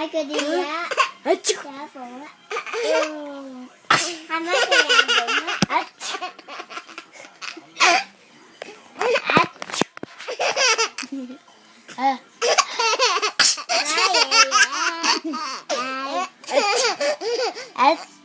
hai cái gì á? 아치. Dạ phụ á. Hai mấy cái làm bụng á. 아치. 아. 아. 아치.